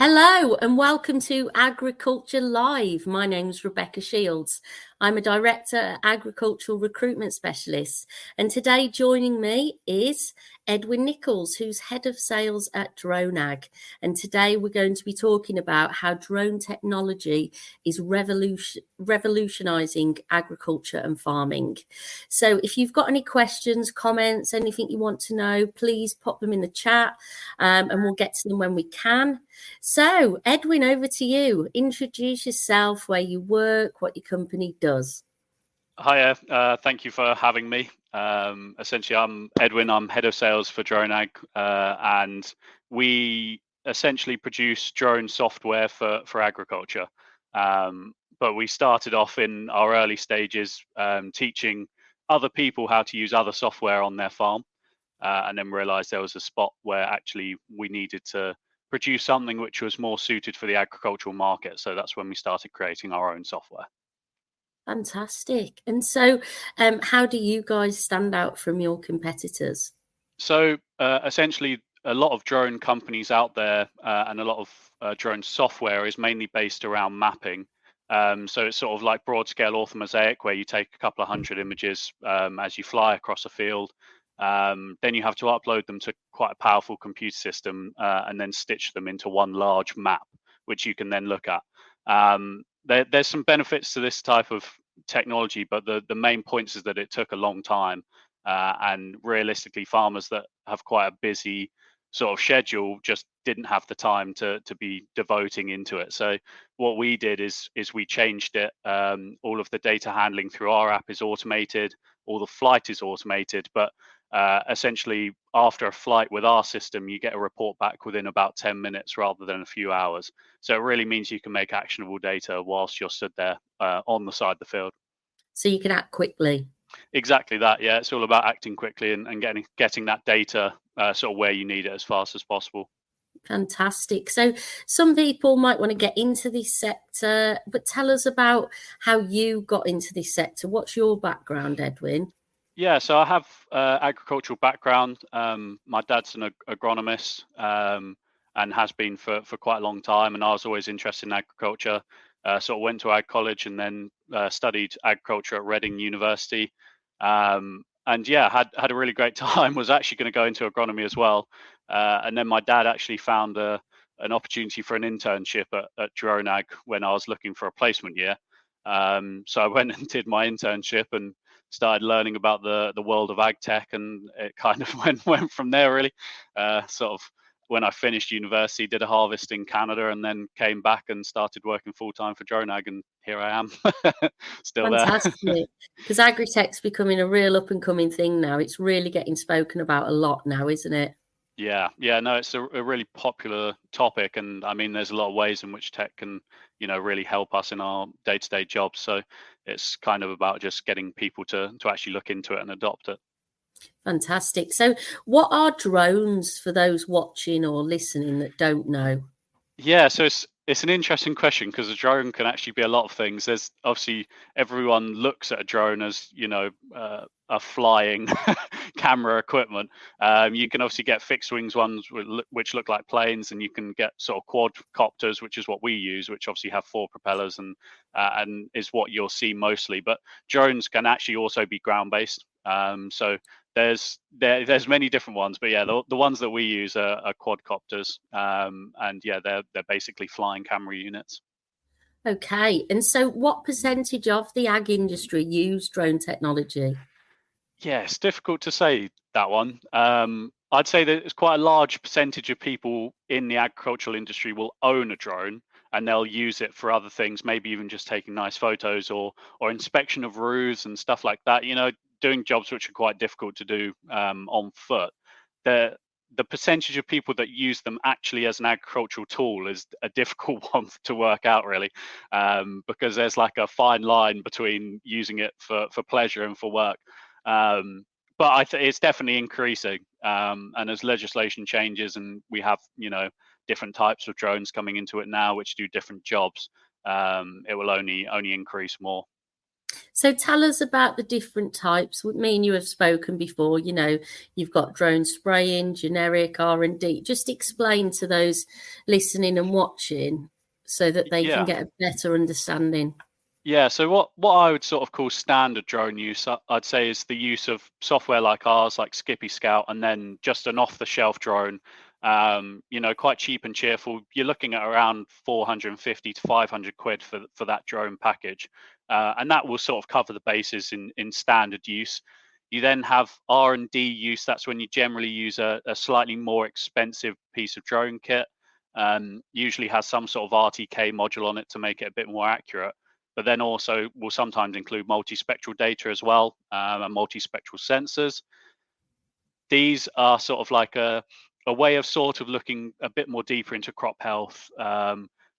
Hello and welcome to Agriculture Live. My name's Rebecca Shields. I'm a director at Agricultural Recruitment Specialist, and today joining me is Edwin Nicholls, who's head of sales at DroneAg. And today we're going to be talking about how drone technology is revolutionizing agriculture and farming. So if you've got any questions, comments, anything you want to know, please pop them in the chat, and we'll get to them when we can. So, Edwin, over to you. Introduce yourself, where you work, what your company does. Hiya, thank you for having me. Essentially, I'm Edwin, I'm head of sales for DroneAg, and we essentially produce drone software for agriculture. But we started off in our early stages teaching other people how to use other software on their farm, and then realized there was a spot where actually we needed to produce something which was more suited for the agricultural market. So that's when we started creating our own software. Fantastic. And so, how do you guys stand out from your competitors? So essentially, a lot of drone companies out there and a lot of drone software is mainly based around mapping. So it's sort of like broad scale orthomosaic, where you take a couple of hundred images as you fly across a field. Then you have to upload them to quite a powerful computer system and then stitch them into one large map, which you can then look at. There's some benefits to this type of technology, but the main points is that it took a long time. And realistically, farmers that have quite a busy sort of schedule just didn't have the time to be devoting into it. So what we did is we changed it. All of the data handling through our app is automated. All the flight is automated, but essentially after a flight with our system, you get a report back within about 10 minutes rather than a few hours. So it really means you can make actionable data whilst you're stood there on the side of the field. So you can act quickly. Exactly that. Yeah, it's all about acting quickly and getting that data sort of where you need it as fast as possible. Fantastic. So some people might want to get into this sector, but tell us about how you got into this sector. What's your background, Edwin? Yeah, so I have agricultural background. My dad's an agronomist and has been for quite a long time, and I was always interested in agriculture. Sort of went to ag college and then studied agriculture at Reading University. And yeah, had a really great time. Was actually going to go into agronomy as well, and then my dad actually found an opportunity for an internship at DroneAg when I was looking for a placement year. So I went and did my internship and started learning about the world of ag tech, and it kind of went from there really. Sort of when I finished university, did a harvest in Canada, and then came back and started working full time for DroneAg, and here I am, still there. Fantastic. Because agri-tech's becoming a real up and coming thing now. It's really getting spoken about a lot now, isn't it? Yeah, no, it's a really popular topic, and I mean, there's a lot of ways in which tech can, really help us in our day-to-day jobs. So it's kind of about just getting people to actually look into it and adopt it. Fantastic. So what are drones for those watching or listening that don't know? Yeah, so it's an interesting question because a drone can actually be a lot of things. There's obviously everyone looks at a drone as a flying camera equipment. You can obviously get fixed wings ones which look like planes, and you can get sort of quadcopters, which is what we use, which obviously have 4 propellers and is what you'll see mostly. But drones can actually also be ground based. So there's many different ones, but yeah, the ones that we use are quadcopters, and yeah, they're basically flying camera units. Okay. And so what percentage of the ag industry use drone technology? Yeah, it's difficult to say that one. I'd say that it's quite a large percentage of people in the agricultural industry will own a drone and they'll use it for other things, maybe even just taking nice photos or inspection of roofs and stuff like that. Doing jobs which are quite difficult to do on foot. The percentage of people that use them actually as an agricultural tool is a difficult one to work out, really, because there's like a fine line between using it for pleasure and for work. But it's definitely increasing, and as legislation changes and we have different types of drones coming into it now which do different jobs, it will only increase more. So tell us about the different types. Me and you have spoken before. You've got drone spraying, generic R&D. Just explain to those listening and watching so that they can Yeah. get a better understanding. Yeah, so what I would sort of call standard drone use, I'd say, is the use of software like ours, like Skippy Scout, and then just an off-the-shelf drone. Quite cheap and cheerful. You're looking at around 450 to 500 quid for that drone package, and that will sort of cover the bases in standard use. You then have R&D use. That's when you generally use a slightly more expensive piece of drone kit. Usually has some sort of RTK module on it to make it a bit more accurate, but then also will sometimes include multispectral data as well, and multispectral sensors. These are sort of like a way of sort of looking a bit more deeper into crop health,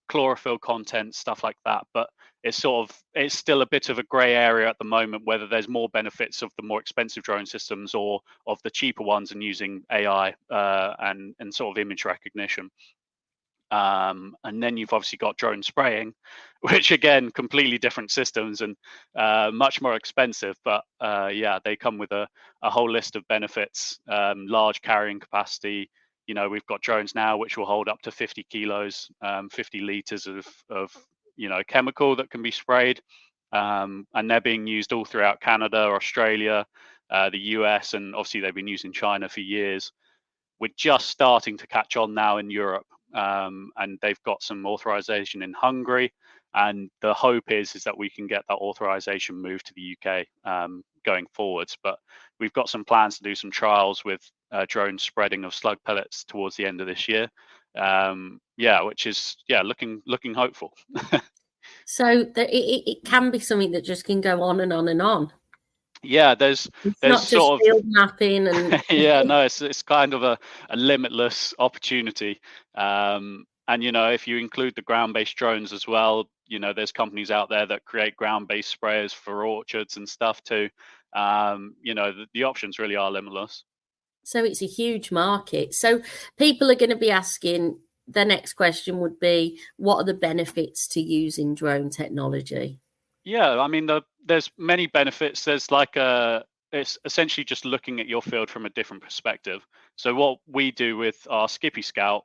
chlorophyll content, stuff like that. But it's still a bit of a grey area at the moment, whether there's more benefits of the more expensive drone systems or of the cheaper ones and using AI and sort of image recognition. And then you've obviously got drone spraying, which again, completely different systems and much more expensive. But yeah, they come with a whole list of benefits, large carrying capacity. We've got drones now which will hold up to 50 kilos, 50 liters of chemical that can be sprayed. And they're being used all throughout Canada, Australia, the US, and obviously they've been used in China for years. We're just starting to catch on now in Europe, and they've got some authorization in Hungary. And the hope is that we can get that authorization moved to the UK going forwards. But we've got some plans to do some trials with drone spreading of slug pellets towards the end of this year. Which is looking hopeful. So it can be something that just can go on and on and on. Yeah, It's there's not just sort of field mapping and yeah, no, it's kind of a limitless opportunity. And if you include the ground-based drones as well, there's companies out there that create ground-based sprayers for orchards and stuff too. The options really are limitless. so it's a huge market. So people are going to be asking, the next question would be, what are the benefits to using drone technology? Yeah, I mean, there's many benefits. It's essentially just looking at your field from a different perspective. So what we do with our Skippy Scout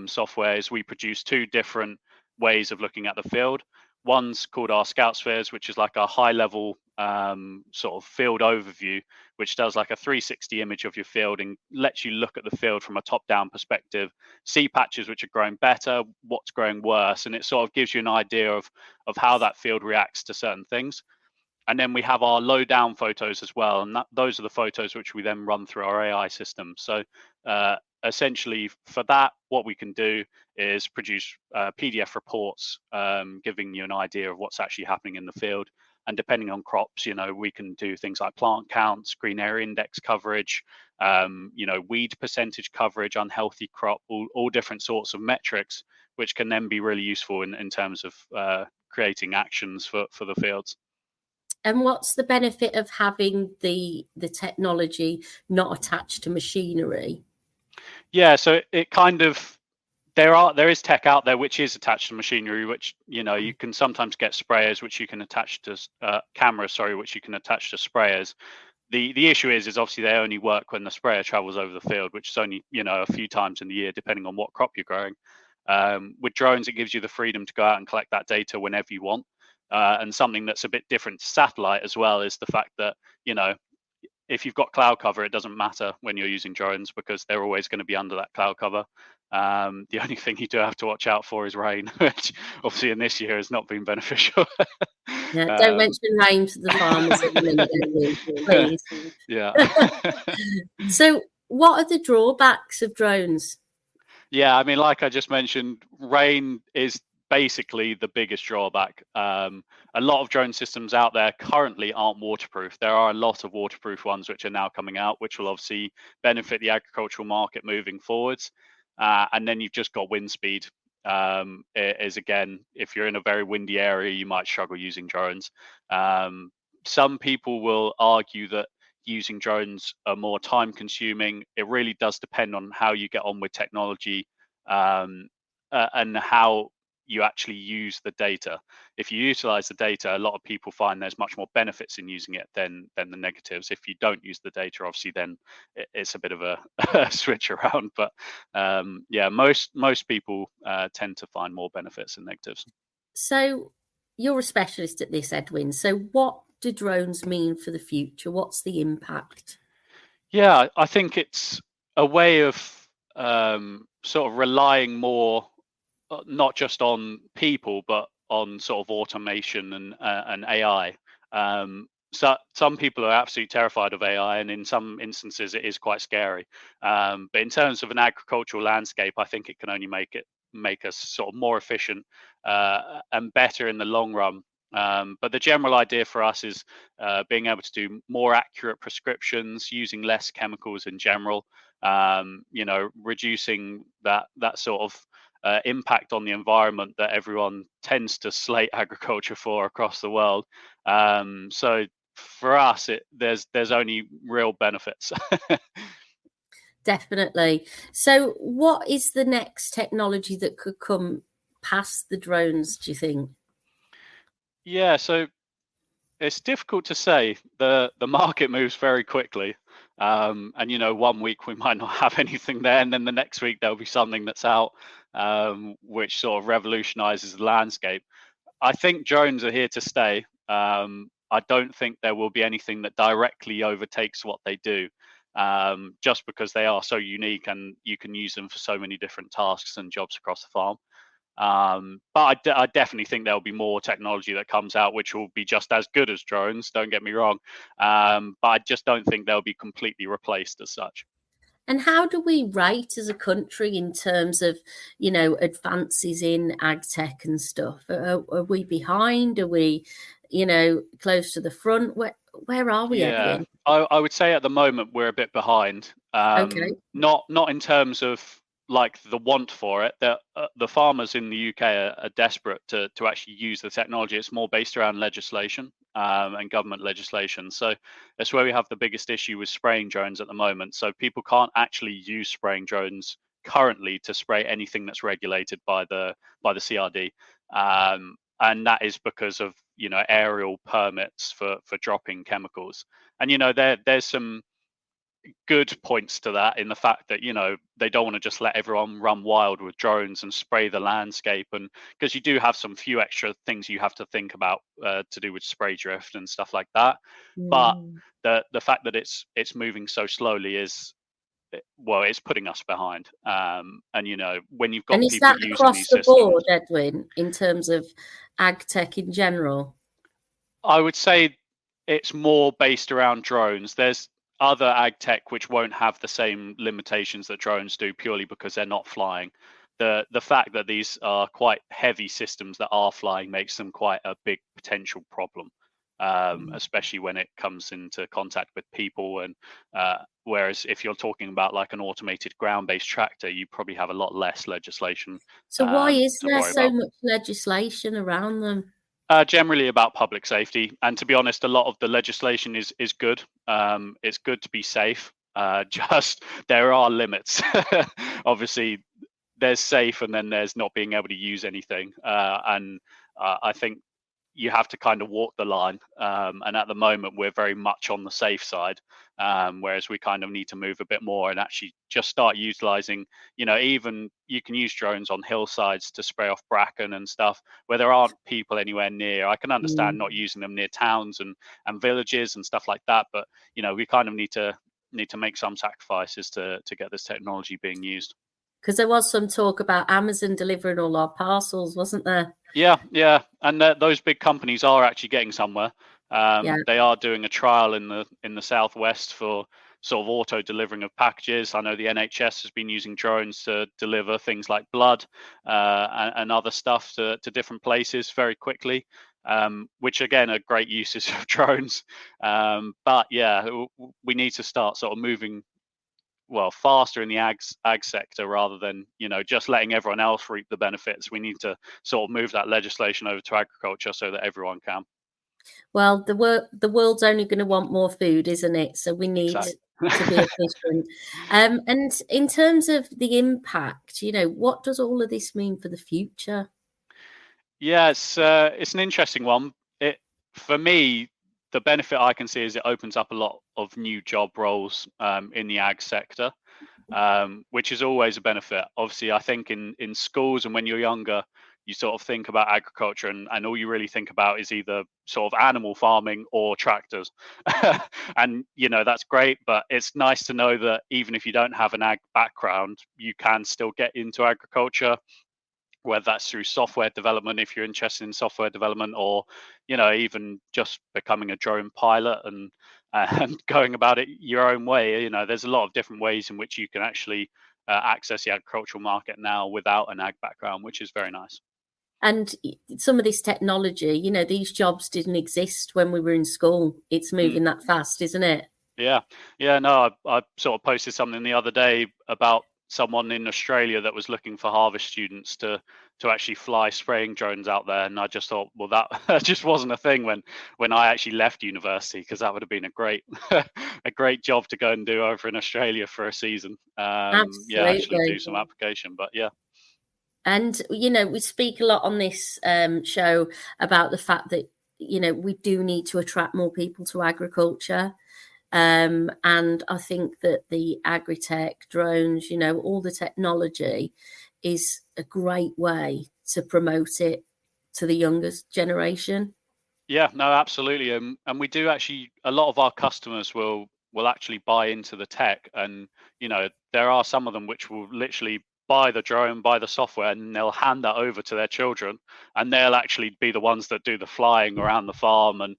software is we produce two different ways of looking at the field. One's called our Scout Spheres, which is like a high level sort of field overview, which does like a 360 image of your field and lets you look at the field from a top down perspective, see patches which are growing better, what's growing worse, and it sort of gives you an idea of how that field reacts to certain things. And then we have our low down photos as well, and those are the photos which we then run through our AI system. So essentially for that, what we can do is produce PDF reports giving you an idea of what's actually happening in the field. And depending on crops, we can do things like plant counts, green area index coverage, weed percentage coverage, unhealthy crop, all different sorts of metrics, which can then be really useful in terms of creating actions for the fields. And what's the benefit of having the technology not attached to machinery? Yeah, so it kind of there is tech out there which is attached to machinery, which you can sometimes get sprayers which you can attach to cameras, which you can attach to sprayers. The issue is obviously they only work when the sprayer travels over the field, which is only a few times in the year, depending on what crop you're growing. With drones, it gives you the freedom to go out and collect that data whenever you want. And something that's a bit different to satellite as well is the fact that if you've got cloud cover, it doesn't matter when you're using drones because they're always going to be under that cloud cover. The only thing you do have to watch out for is rain, which obviously in this year has not been beneficial. Yeah, don't mention rain to the farmers at the minute, Edwin, please. Yeah. So what are the drawbacks of drones? Yeah, I mean, like I just mentioned, rain is basically the biggest drawback. A lot of drone systems out there currently aren't waterproof. There are a lot of waterproof ones which are now coming out, which will obviously benefit the agricultural market moving forwards. And then you've just got wind speed. Is again, if you're in a very windy area, you might struggle using drones. Some people will argue that using drones are more time consuming. It really does depend on how you get on with technology and how you actually use the data. If you utilize the data, a lot of people find there's much more benefits in using it than the negatives. If you don't use the data, obviously then it's a bit of a switch around. But yeah, most people tend to find more benefits than negatives. So you're a specialist at this, Edwin. So what do drones mean for the future? What's the impact? Yeah, I think it's a way of sort of relying more not just on people, but on sort of automation and AI. So some people are absolutely terrified of AI, and in some instances it is quite scary. But in terms of an agricultural landscape, I think it can only make us sort of more efficient and better in the long run. But the general idea for us is being able to do more accurate prescriptions, using less chemicals in general. Reducing that sort of impact on the environment that everyone tends to slate agriculture for across the world. So for us, there's only real benefits. Definitely. So what is the next technology that could come past the drones, do you think? Yeah, so it's difficult to say. The market moves very quickly. And 1 week we might not have anything there, and then the next week there'll be something that's out which sort of revolutionizes the landscape. I think drones are here to stay. I don't think there will be anything that directly overtakes what they do, just because they are so unique and you can use them for so many different tasks and jobs across the farm. But I definitely think there'll be more technology that comes out which will be just as good as drones, don't get me wrong. But I just don't think they'll be completely replaced as such. And how do we rate as a country in terms of, advances in ag tech and stuff? Are we behind? Are we, close to the front? Where are we, Yeah, Edwin? I would say at the moment we're a bit behind. Okay. Not in terms of like the want for it. The farmers in the UK are desperate to actually use the technology. It's more based around legislation and government legislation. So that's where we have the biggest issue with spraying drones at the moment. So people can't actually use spraying drones currently to spray anything that's regulated by the CRD. And that is because of aerial permits for dropping chemicals. And there's some good points to that in the fact that they don't want to just let everyone run wild with drones and spray the landscape, and because you do have some few extra things you have to think about to do with spray drift and stuff like that. But the fact that it's moving so slowly is, well, it's putting us behind. And when you've And got is people that using across these the systems, board, Edwin, in terms of ag tech in general? I would say it's more based around drones. There's other ag tech which won't have the same limitations that drones do, purely because they're not flying. The fact that these are quite heavy systems that are flying makes them quite a big potential problem, especially when it comes into contact with people. And whereas if you're talking about like an automated ground-based tractor, you probably have a lot less legislation So why is to there worry so about. much legislation around them? Generally about public safety, and to be honest, a lot of the legislation is good. It's good to be safe. Just there are limits. Obviously, there's safe, and then there's not being able to use anything. And I think you have to kind of walk the line. And at the moment, we're very much on the safe side, whereas we kind of need to move a bit more and actually just start utilizing, even you can use drones on hillsides to spray off bracken and stuff where there aren't people anywhere near. I can understand not using them near towns and villages and stuff like that, but we kind of need to make some sacrifices to get this technology being used. Because there was some talk about Amazon delivering all our parcels, wasn't there? Yeah, and those big companies are actually getting somewhere. Yeah. They are doing a trial in the southwest for sort of auto delivering of packages. I know the NHS has been using drones to deliver things like blood and other stuff to different places very quickly, which again are great uses of drones. But yeah, we need to start sort of moving faster in the ag sector rather than just letting everyone else reap the benefits. We need to sort of move that legislation over to agriculture so that everyone can. Well, the world's only going to want more food, isn't it? So we need Exactly. to be efficient. And in terms of the impact, what does all of this mean for the future? Yeah, it's an interesting one. It For me, the benefit I can see is it opens up a lot of new job roles in the ag sector, which is always a benefit. Obviously, I think in schools and when you're younger, you sort of think about agriculture, and all you really think about is either sort of animal farming or tractors. And that's great, but it's nice to know that even if you don't have an ag background, you can still get into agriculture, whether that's through software development if you're interested in software development, or even just becoming a drone pilot and going about it your own way. There's a lot of different ways in which you can actually access the agricultural market now without an ag background, which is very nice. And some of this technology, these jobs didn't exist when we were in school. It's Mm. moving that fast, isn't it? Yeah, no, I sort of posted something the other day about someone in Australia that was looking for harvest students to actually fly spraying drones out there, and I just thought, well, that that just wasn't a thing when I actually left university, because that would have been a great a great job to go and do over in Australia for a season. Yeah, actually do Absolutely. some application, but yeah. And, we speak a lot on this show about the fact that, we do need to attract more people to agriculture. And I think that the agri-tech, drones, all the technology is a great way to promote it to the youngest generation. Yeah, no, absolutely. And we do actually, a lot of our customers will actually buy into the tech, and there are some of them which will literally buy the drone, buy the software, and they'll hand that over to their children, and they'll actually be the ones that do the flying around the farm, and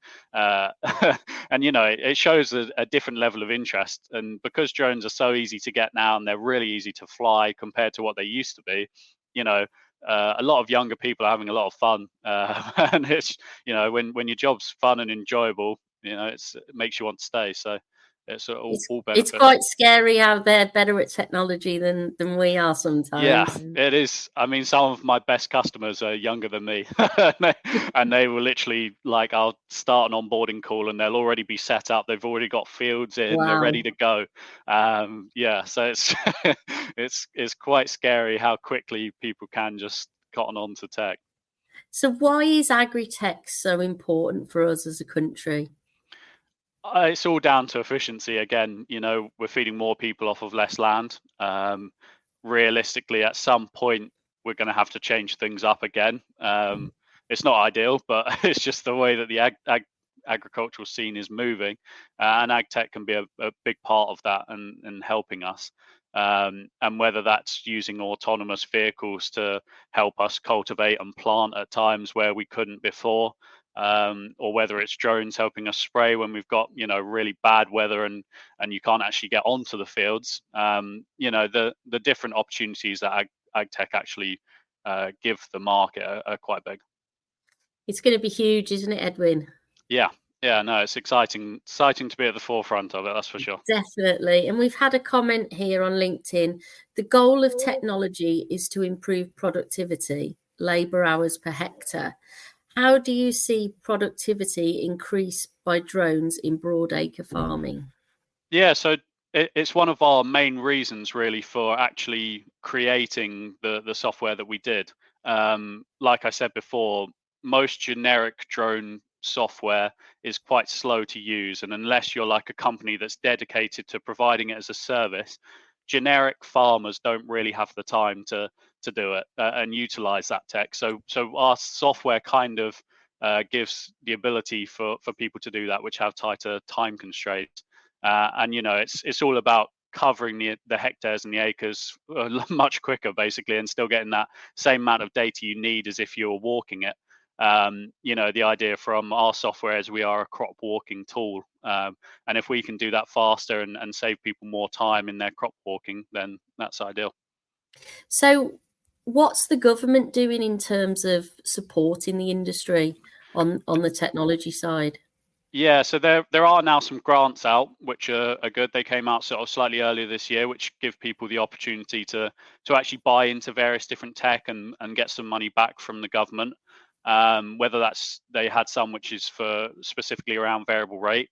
and it shows a different level of interest. And because drones are so easy to get now, and they're really easy to fly compared to what they used to be, you know a lot of younger people are having a lot of fun, and it's when your job's fun and enjoyable, it makes you want to stay. So it's all It's benefits. quite scary how they're better at technology than we are Yeah, sometimes. it is. I mean, some of my best customers are younger than me, and they will literally, like, I'll start an onboarding call and they'll already be set up. They've already got fields in. They're ready Wow. to go. Yeah, so it's it's quite scary how quickly people can just cotton on to tech. So why is agri-tech so important for us as a country? It's all down to efficiency again. We're feeding more people off of less land. Realistically, at some point, we're going to have to change things up again. It's not ideal, but it's just the way that the agricultural scene is moving, and ag tech can be a big part of that, and helping us. And whether that's using autonomous vehicles to help us cultivate and plant at times where we couldn't before, or whether it's drones helping us spray when we've got really bad weather and you can't actually get onto the fields. The different opportunities that ag tech actually give the market are quite big. It's going to be huge, isn't it, Edwin? Yeah, yeah, no, it's exciting to be at the forefront of it, that's for sure. Definitely. And we've had a comment here on LinkedIn. The goal of technology is to improve productivity, labour hours per hectare. How do you see productivity increase by drones in broadacre farming? Yeah, so it's one of our main reasons really for actually creating the software that we did. Like I said before, most generic drone software is quite slow to use, and unless you're like a company that's dedicated to providing it as a service, generic farmers don't really have the time to do it and utilize that tech. So our software kind of gives the ability for people to do that, which have tighter time constraints. And it's all about covering the hectares and the acres much quicker, basically, and still getting that same amount of data you need as if you were walking it. The idea from our software is we are a crop walking tool, and if we can do that faster and save people more time in their crop walking, then that's ideal. So, what's the government doing in terms of supporting the industry on the technology side? Yeah, so there are now some grants out which are good. They came out sort of slightly earlier this year, which give people the opportunity to actually buy into various different tech and get some money back from the government. Whether that's, they had some which is for specifically around variable rate,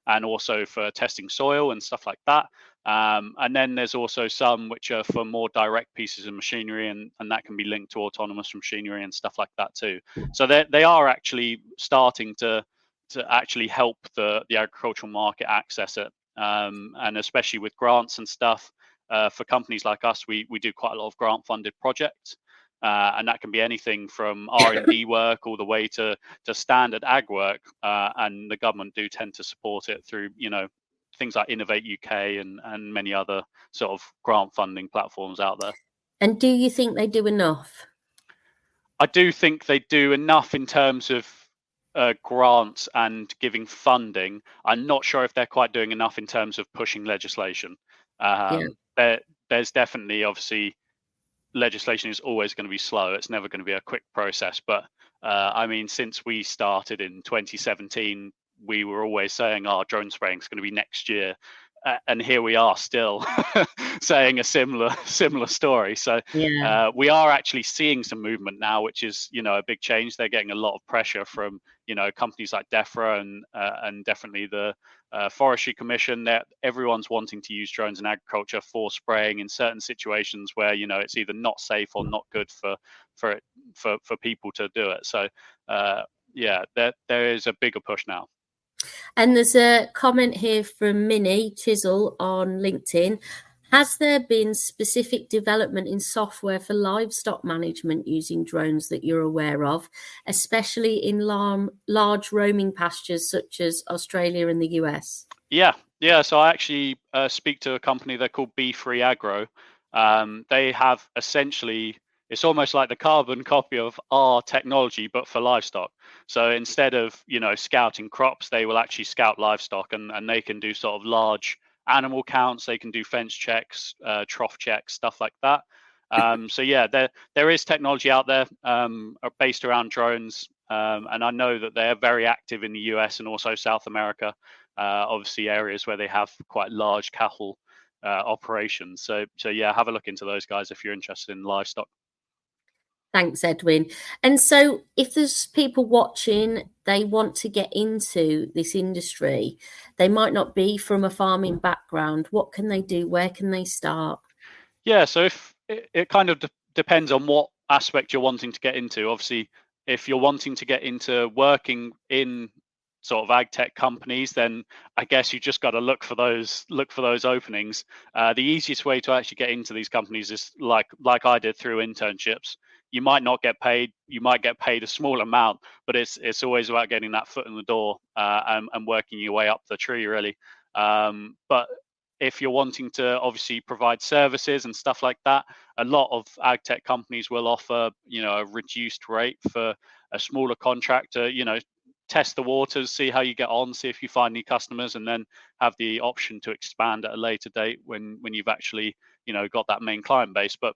and also for testing soil and stuff like that. And then there's also some which are for more direct pieces of machinery, and that can be linked to autonomous machinery and stuff like that too. So they are actually starting to actually help the agricultural market access it, and especially with grants and stuff. For companies like us, we do quite a lot of grant funded projects. And that can be anything from R&D work all the way to standard ag work, and the government do tend to support it through, things like Innovate UK and many other sort of grant funding platforms out there. And do you think they do enough? I do think they do enough in terms of grants and giving funding. I'm not sure if they're quite doing enough in terms of pushing legislation. There's definitely, obviously, legislation is always going to be slow. It's never going to be a quick process. But I mean, since we started in 2017, we were always saying, drone spraying is going to be next year. And here we are still saying a similar story. So we are actually seeing some movement now, which is, a big change. They're getting a lot of pressure from, companies like DEFRA and definitely the Forestry Commission. That everyone's wanting to use drones in agriculture for spraying in certain situations where, it's either not safe or not good for people to do it. So there is a bigger push now. And there's a comment here from Minnie Chisel on LinkedIn. Has there been specific development in software for livestock management using drones that you're aware of, especially in large roaming pastures such as Australia and the US? Yeah. So I actually speak to a company, they're called B3 Agro. They have essentially, it's almost like the carbon copy of our technology, but for livestock. So instead of, scouting crops, they will actually scout livestock, and they can do sort of large animal counts. They can do fence checks, trough checks, stuff like that. So yeah, there is technology out there based around drones. And I know that they're very active in the US and also South America, obviously areas where they have quite large cattle operations. So yeah, have a look into those guys if you're interested in livestock. Thanks, Edwin. And so if there's people watching, they want to get into this industry, they might not be from a farming background. What can they do? Where can they start? Yeah, so if it kind of depends on what aspect you're wanting to get into. Obviously, if you're wanting to get into working in sort of ag tech companies, then I guess you just got to look for those openings. The easiest way to actually get into these companies is like I did, through internships. You might not get paid. You might get paid a small amount, but it's always about getting that foot in the door and working your way up the tree, really. But if you're wanting to obviously provide services and stuff like that, a lot of ag tech companies will offer, a reduced rate for a smaller contractor. Test the waters, see how you get on, see if you find any customers, and then have the option to expand at a later date when you've actually, got that main client base. But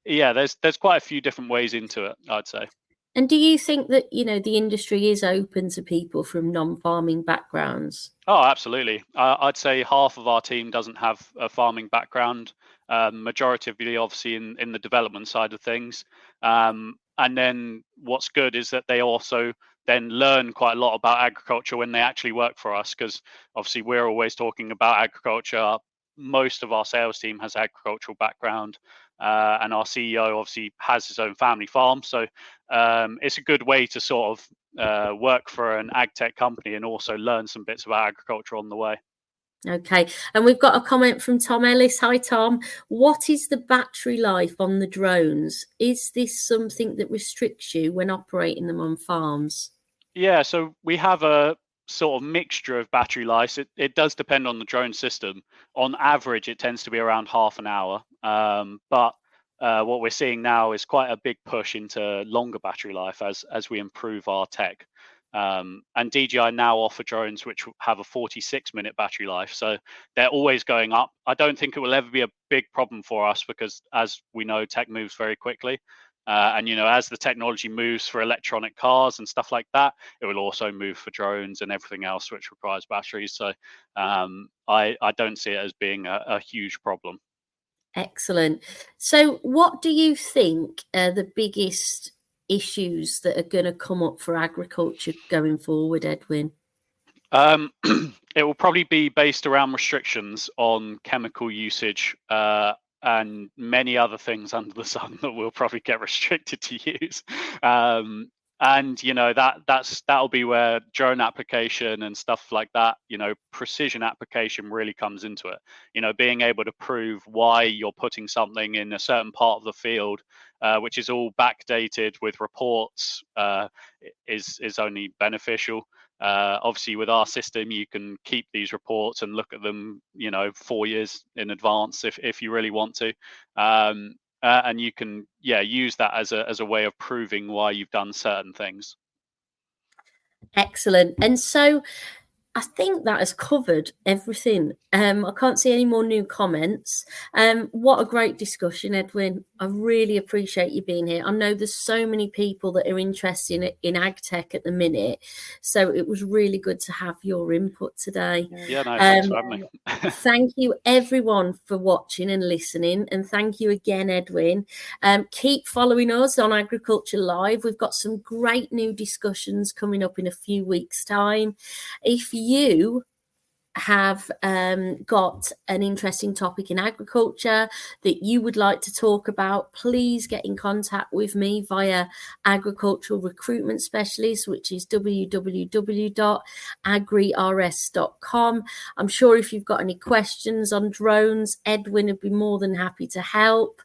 there's quite a few different ways into it, I'd say. And do you think that, the industry is open to people from non-farming backgrounds? Oh, absolutely. I'd say half of our team doesn't have a farming background. Majority of the obviously in the development side of things. And then what's good is that they also then learn quite a lot about agriculture when they actually work for us, because obviously we're always talking about agriculture. Most of our sales team has agricultural background, and our CEO obviously has his own family farm. So it's a good way to sort of work for an ag tech company and also learn some bits about agriculture on the way. Okay, and we've got a comment from Tom Ellis. Hi, Tom. What is the battery life on the drones? Is this something that restricts you when operating them on farms? Yeah, so we have a sort of mixture of battery life. It does depend on the drone system. On average, it tends to be around half an hour. But what we're seeing now is quite a big push into longer battery life as we improve our tech. And DJI now offer drones which have a 46-minute battery life, so they're always going up. I don't think it will ever be a big problem for us, because as we know, tech moves very quickly. And as the technology moves for electronic cars and stuff like that, it will also move for drones and everything else which requires batteries. So I don't see it as being a huge problem. Excellent. So what do you think are the biggest issues that are going to come up for agriculture going forward, Edwin? It will probably be based around restrictions on chemical usage and many other things under the sun that we'll probably get restricted to use. And that'll be where drone application and stuff like that, precision application really comes into it. Being able to prove why you're putting something in a certain part of the field, which is all backdated with reports, is only beneficial. Obviously, with our system, you can keep these reports and look at them, 4 years in advance if you really want to. And you can use that as a way of proving why you've done certain things. Excellent. And so I think that has covered everything. I can't see any more new comments. What a great discussion, Edwin. I really appreciate you being here. I know there's so many people that are interested in ag tech at the minute, so it was really good to have your input today. Yeah, no, thanks for having me. Thank you everyone for watching and listening, and thank you again, Edwin. Keep following us on Agriculture Live. We've got some great new discussions coming up in a few weeks' time. If you have got an interesting topic in agriculture that you would like to talk about, please get in contact with me via agricultural recruitment specialist, which is www.agrirs.com. I'm sure if you've got any questions on drones, Edwin would be more than happy to help.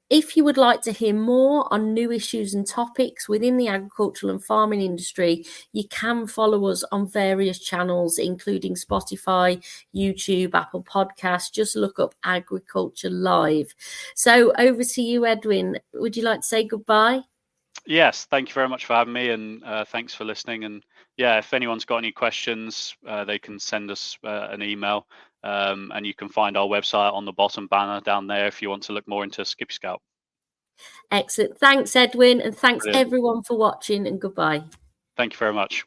If you would like to hear more on new issues and topics within the agricultural and farming industry, you can follow us on various channels, including Spotify, YouTube, Apple Podcasts. Just look up Agriculture Live. So over to you, Edwin. Would you like to say goodbye? Yes, thank you very much for having me, and thanks for listening. And yeah, if anyone's got any questions, they can send us an email. And you can find our website on the bottom banner down there if you want to look more into Skippy Scout. Excellent. Thanks, Edwin. And thanks Brilliant. everyone for watching, and goodbye. Thank you very much.